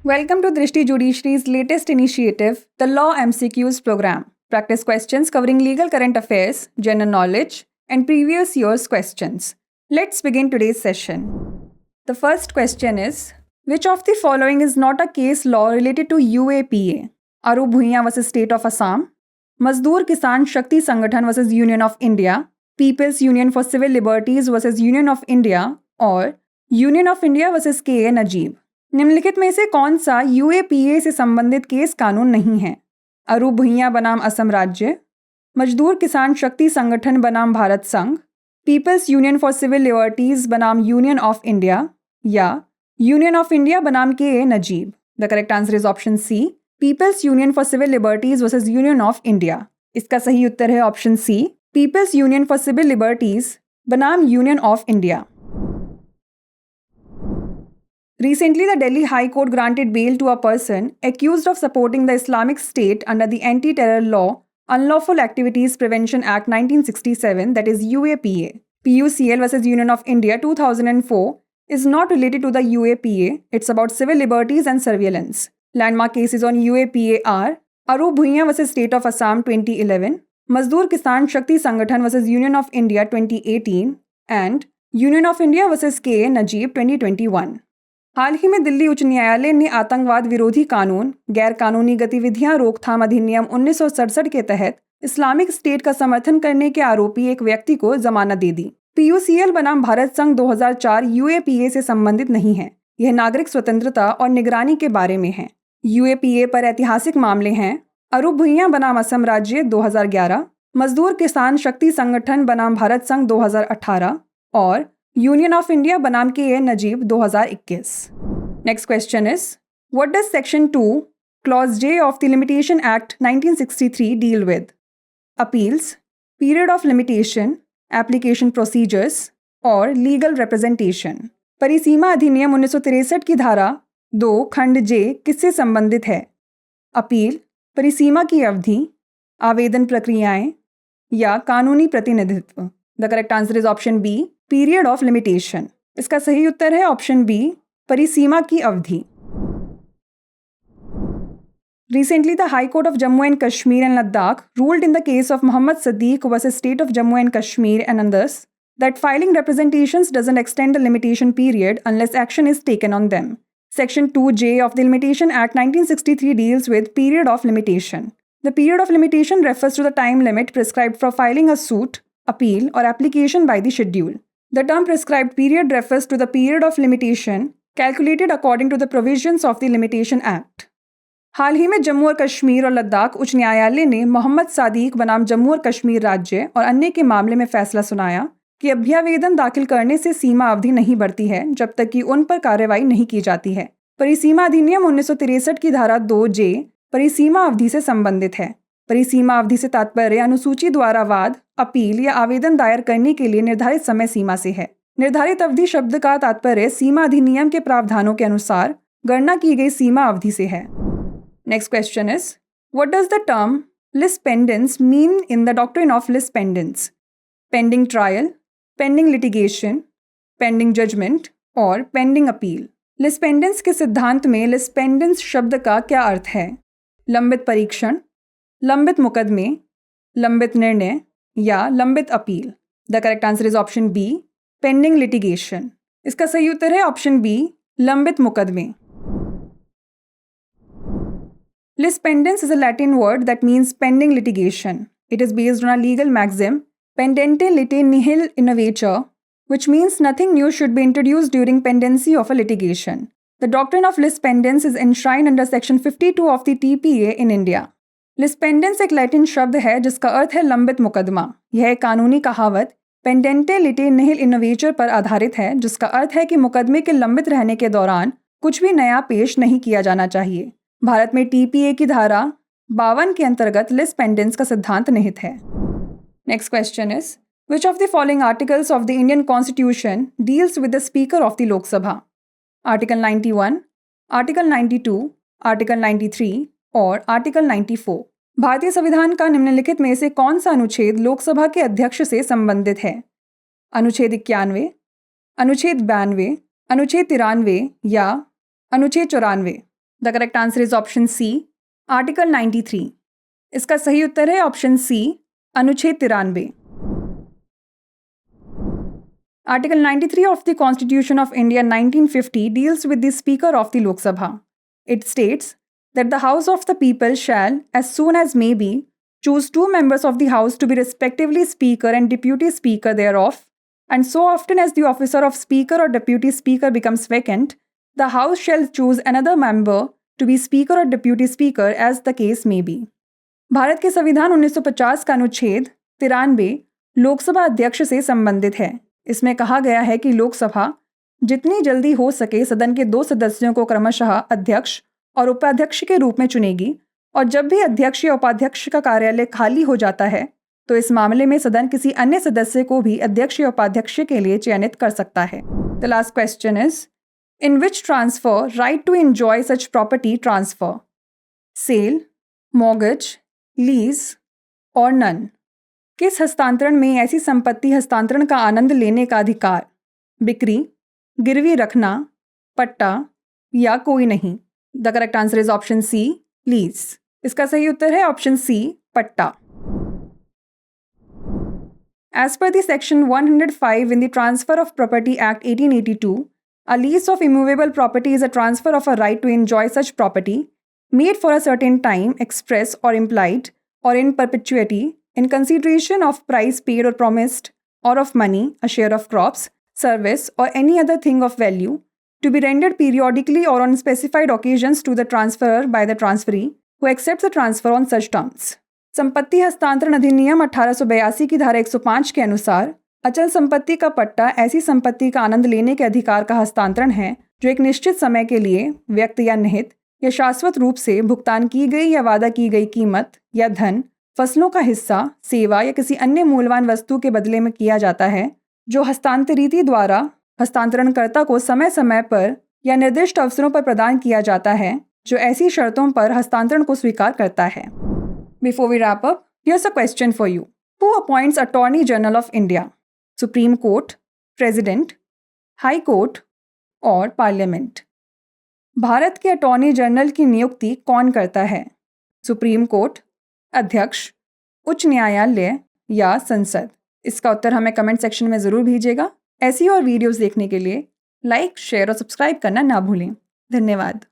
Welcome to Drishti Judiciary's latest initiative, the Law MCQs program. Practice questions covering legal current affairs, general knowledge, and previous year's questions. Let's begin today's session. The first question is, which of the following is not a case law related to UAPA? Arup Bhuiyan vs. State of Assam, Mazdoor Kisan Shakti Sangathan vs. Union of India, People's Union for Civil Liberties vs. Union of India, और Union of India vs. K.A. Najeeb. निम्नलिखित में से कौन सा UAPA से संबंधित case कानून नहीं है? अरूप भुइयां बनाम असम राज्य, मजदूर किसान शक्ति संगठन बनाम भारत संघ, People's Union for Civil Liberties बनाम यूनियन ऑफ इंडिया, या यूनियन ऑफ इंडिया बनाम K Najeeb. The correct answer is option C, People's Union for Civil Liberties versus Union of India. इसका सही उत्तर है option C, People's Union for Civil Liberties बनाम Union of India. Recently, the Delhi High Court granted bail to a person accused of supporting the Islamic State under the Anti-Terror Law Unlawful Activities Prevention Act 1967, that is UAPA. PUCL vs. Union of India 2004 is not related to the UAPA. It's about civil liberties and surveillance. Landmark cases on UAPA are Arup Bhuiyan vs. State of Assam 2011, Mazdoor Kisan Shakti Sangathan vs. Union of India 2018, and Union of India vs. K.A. Najeeb 2021. हाल ही में दिल्ली उच्च न्यायालय ने आतंकवाद विरोधी कानून, गैर कानूनी गतिविधियां रोकथाम अधिनियम 1967 के तहत इस्लामिक स्टेट का समर्थन करने के आरोपी एक व्यक्ति को जमानत दे दी. पीयूसीएल बनाम भारत संघ 2004 यूएपीए से संबंधित नहीं है. यह नागरिक स्वतंत्रता और निगरानी के बारे में है. यूएपीए पर ऐतिहासिक मामले हैं अरूप भुइयां बनाम असम राज्य 2011, मजदूर किसान शक्ति संगठन बनाम भारत संघ 2018 और यूनियन ऑफ इंडिया बनाम K Najeeb 2021. Next question is, what does section 2 clause J of the limitation act 1963 deal with? Appeals, period of limitation, application procedures और लीगल रिप्रेजेंटेशन. परिसीमा अधिनियम 1963 की धारा 2 खंड J किससे संबंधित है? अपील, परिसीमा की अवधि, आवेदन प्रक्रियाएं या कानूनी प्रतिनिधित्व. The correct answer is option B, period of limitation. इसका सही उत्तर है ऑप्शन बी, परिसीमा की अवधि. Recently, the High Court of Jammu and Kashmir and Ladakh ruled in the case of Mohammad Sadiq versus State of Jammu and Kashmir and others that filing representations doesn't extend the limitation period unless action is taken on them. Section 2J of the Limitation Act 1963 deals with period of limitation. The period of limitation refers to the time limit prescribed for filing a suit, appeal, or application by the schedule. The term prescribed period refers to the period of limitation calculated according to the provisions of the Limitation Act. हाल ही में जम्मू और कश्मीर और लद्दाख उच्च न्यायालय ने मोहम्मद सादिक बनाम जम्मू और कश्मीर राज्य और अन्य के मामले में फैसला सुनाया कि अभ्यावेदन दाखिल करने से सीमा अवधि नहीं बढ़ती है जब तक कि उन पर कार्रवाई नहीं की जाती है. परिसीमा अधिनियम 1963 की धारा 2J परिसीमा अवधि से संबंधित है. परिसीमा अवधि से तात्पर्य अनुसूची द्वारा वाद, अपील या आवेदन दायर करने के लिए निर्धारित समय सीमा से है. निर्धारित अवधि शब्द का तात्पर्य सीमा अधिनियम के प्रावधानों के अनुसार गणना की गई सीमा अवधि से है. Next question is, what does the term lis pendens mean in the doctrine of lis pendens? Pending trial, pending litigation, pending judgment और पेंडिंग अपील. lis pendens के सिद्धांत में lis pendens शब्द का क्या अर्थ है? लंबित परीक्षण, लंबित मुकदमे, लंबित निर्णय या लंबित अपील. The correct answer is option B, pending litigation. इसका सही उत्तर है ऑप्शन बी, लंबित मुकदमे. Lis pendens is a Latin word that means pending litigation. It is based on a legal maxim, pendente lite nihil innovatur, which means nothing new should be introduced during pendency of a litigation. The doctrine of lis pendens is enshrined under section 52 of the TPA in India. lis pendens एक Latin शब्द है जिसका अर्थ है लंबित मुकदमा. यह एक कानूनी कहावत पेंडेंटे लिटे निहिल इनोवेचर पर आधारित है, जिसका अर्थ है कि मुकदमे के लंबित रहने के दौरान कुछ भी नया पेश नहीं किया जाना चाहिए. भारत में टीपीए की धारा 52 के अंतर्गत lis pendens का सिद्धांत निहित है. Next question is, which of the following articles of the Indian constitution deals with the speaker of the Lok Sabha? Article 91, article 92, article 93 और आर्टिकल 94. भारतीय संविधान का निम्नलिखित में से कौन सा अनुच्छेद लोकसभा के अध्यक्ष से संबंधित है? अनुच्छेद 91, अनुच्छेद 92, अनुच्छेद 93 या अनुच्छेद 94. The correct answer is option C, article 93। इसका सही उत्तर है ऑप्शन सी, अनुच्छेद 93। Article 93 of the Constitution of India 1950 deals with the Speaker of the Lok Sabha. It states that the House of the People shall, as soon as may be, choose 2 members of the House to be respectively Speaker and Deputy Speaker thereof, and so often as the officer of Speaker or Deputy Speaker becomes vacant, the House shall choose another member to be Speaker or Deputy Speaker as the case may be. Bharat के संविधान 1950 का अनुच्छेद 93 लोकसभा अध्यक्ष से संबंधित है। इसमें कहा गया है कि लोकसभा जितनी जल्दी हो सके सदन के 2 सदस्यों को क्रमशः अध्यक्ष और उपाध्यक्ष के रूप में चुनेगी, और जब भी अध्यक्ष या उपाध्यक्ष का कार्यालय खाली हो जाता है तो इस मामले में सदन किसी अन्य सदस्य को भी अध्यक्ष या उपाध्यक्ष के लिए चयनित कर सकता है। The last question is, in which transfer right to enjoy such property transfer? Sale, mortgage, lease और नन? किस हस्तांतरण में ऐसी संपत्ति हस्तांतरण का आनंद लेने का अधिकार, बिक्री, गिरवी रखना, पट्टा या कोई नहीं? The correct answer is option C, lease. इसका सही उत्तर है ऑप्शन सी, पट्टा। As per the section 105 in the Transfer of Property Act 1882, a lease of immovable property is a transfer of a right to enjoy such property made for a certain time, express or implied, or in perpetuity, in consideration of price paid or promised, or of money, a share of crops, service, or any other thing of value, to be rendered periodically or on specified occasions to the transferor by the transferee, who accepts the transfer on such terms. संपत्ति हस्तांतरण अधिनियम 1882 की धारा 105 के अनुसार अचल संपत्ति का पट्टा ऐसी संपत्ति का आनंद लेने के अधिकार का हस्तांतरण है जो एक निश्चित समय के लिए व्यक्त या निहित या शाश्वत रूप से भुगतान की गई या वादा की गई कीमत या धन, फसलों का हिस्सा, सेवा या किसी अन्य मूल्यवान वस्तु के बदले में किया जाता है, जो हस्तांतरिती द्वारा हस्तांतरणकर्ता को समय समय पर या निर्दिष्ट अवसरों पर प्रदान किया जाता है, जो ऐसी शर्तों पर हस्तांतरण को स्वीकार करता है। Before we wrap up, here's a question for you. Who appoints Attorney General of India? Supreme Court, President, High Court और Parliament? भारत के अटॉर्नी जनरल की नियुक्ति कौन करता है? सुप्रीम कोर्ट, अध्यक्ष, उच्च न्यायालय या संसद? इसका उत्तर हमें कमेंट सेक्शन में ज़रूर भेजिएगा। ऐसी और वीडियोस देखने के लिए लाइक, शेयर और सब्सक्राइब करना ना भूलें। धन्यवाद।